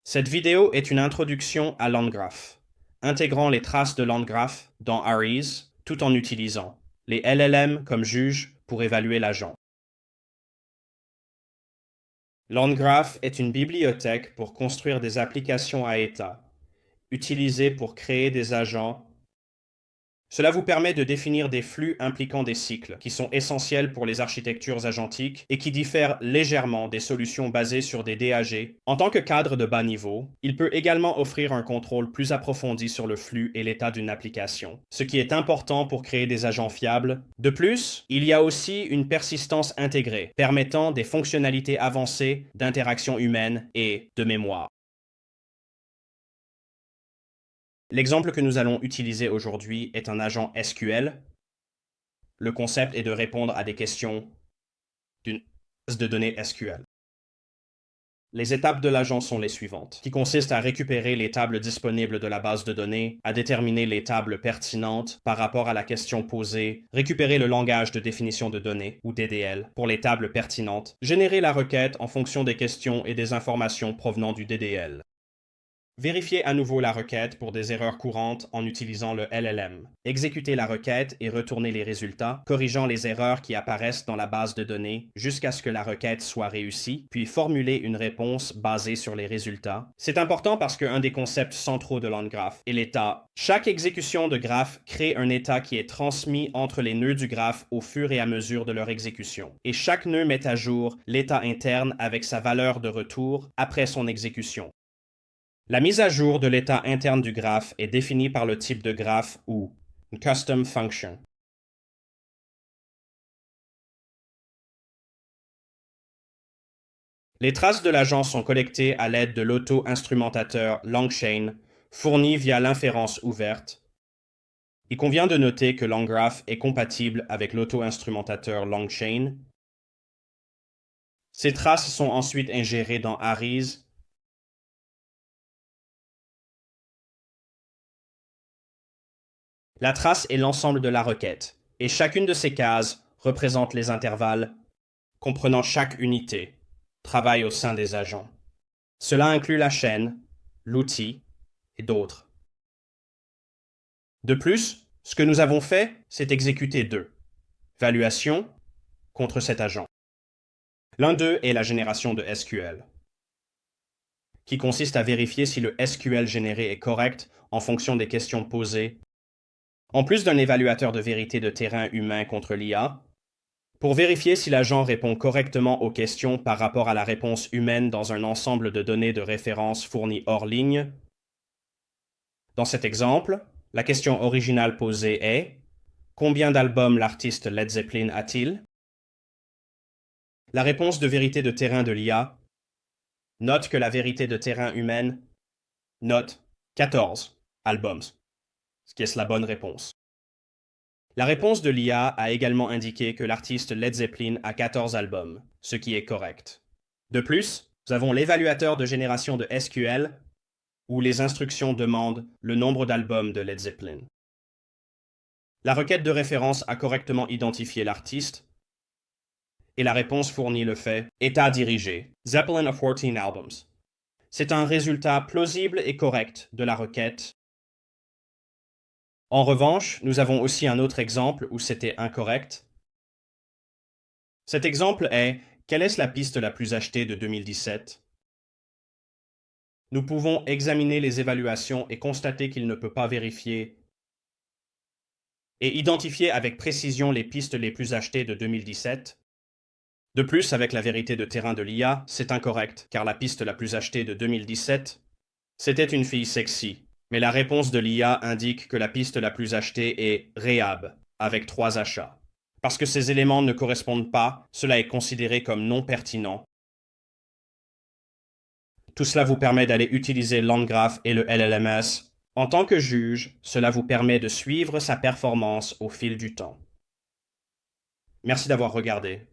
Cette vidéo est une introduction à Landgraph, intégrant les traces de Landgraph dans ARIES tout en utilisant les LLM comme juge pour évaluer l'agent. Landgraph est une bibliothèque pour construire des applications à état, utilisée pour créer des agents. Cela vous permet de définir des flux impliquant des cycles, qui sont essentiels pour les architectures agentiques et qui diffèrent légèrement des solutions basées sur des DAG. En tant que cadre de bas niveau, il peut également offrir un contrôle plus approfondi sur le flux et l'état d'une application, ce qui est important pour créer des agents fiables. De plus, il y a aussi une persistance intégrée, permettant des fonctionnalités avancées d'interaction humaine et de mémoire. L'exemple que nous allons utiliser aujourd'hui est un agent SQL. Le concept est de répondre à des questions d'une base de données SQL. Les étapes de l'agent sont les suivantes, qui consistent à récupérer les tables disponibles de la base de données, à déterminer les tables pertinentes par rapport à la question posée, récupérer le langage de définition de données, ou DDL, pour les tables pertinentes, générer la requête en fonction des questions et des informations provenant du DDL. Vérifiez à nouveau la requête pour des erreurs courantes en utilisant le LLM. Exécutez la requête et retournez les résultats, corrigeant les erreurs qui apparaissent dans la base de données jusqu'à ce que la requête soit réussie, puis formulez une réponse basée sur les résultats. C'est important parce qu'un des concepts centraux de Landgraph est l'état. Chaque exécution de graphe crée un état qui est transmis entre les nœuds du graphe au fur et à mesure de leur exécution. Et chaque nœud met à jour l'état interne avec sa valeur de retour après son exécution. La mise à jour de l'état interne du graphe est définie par le type de graphe ou une custom function. Les traces de l'agent sont collectées à l'aide de l'auto-instrumentateur LangChain, fourni via l'inférence ouverte. Il convient de noter que Landgraph est compatible avec l'auto-instrumentateur LangChain. Ces traces sont ensuite ingérées dans ARIES. La trace est l'ensemble de la requête, et chacune de ces cases représente les intervalles comprenant chaque unité, travail au sein des agents. Cela inclut la chaîne, l'outil et d'autres. De plus, ce que nous avons fait, c'est exécuter deux valuations contre cet agent. L'un d'eux est la génération de SQL, qui consiste à vérifier si le SQL généré est correct en fonction des questions posées. En plus d'un évaluateur de vérité de terrain humain contre l'IA, pour vérifier si l'agent répond correctement aux questions par rapport à la réponse humaine dans un ensemble de données de référence fournies hors ligne. Dans cet exemple, la question originale posée est « Combien d'albums l'artiste Led Zeppelin a-t-il » La réponse de vérité de terrain de l'IA note que la vérité de terrain humaine note 14 albums, ce qui est la bonne réponse. La réponse de l'IA a également indiqué que l'artiste Led Zeppelin a 14 albums, ce qui est correct. De plus, nous avons l'évaluateur de génération de SQL, où les instructions demandent le nombre d'albums de Led Zeppelin. La requête de référence a correctement identifié l'artiste, et la réponse fournit le fait « État dirigé, Zeppelin a 14 albums ». C'est un résultat plausible et correct de la requête. En revanche, nous avons aussi un autre exemple où c'était incorrect. Cet exemple est « Quelle est la piste la plus achetée de 2017 ?» Nous pouvons examiner les évaluations et constater qu'il ne peut pas vérifier et identifier avec précision les pistes les plus achetées de 2017. De plus, avec la vérité de terrain de l'IA, c'est incorrect, car la piste la plus achetée de 2017, c'était une fille sexy. Mais la réponse de l'IA indique que la piste la plus achetée est Rehab, avec 3 achats. Parce que ces éléments ne correspondent pas, cela est considéré comme non pertinent. Tout cela vous permet d'aller utiliser Landgraph et le LLMS. En tant que juge, cela vous permet de suivre sa performance au fil du temps. Merci d'avoir regardé.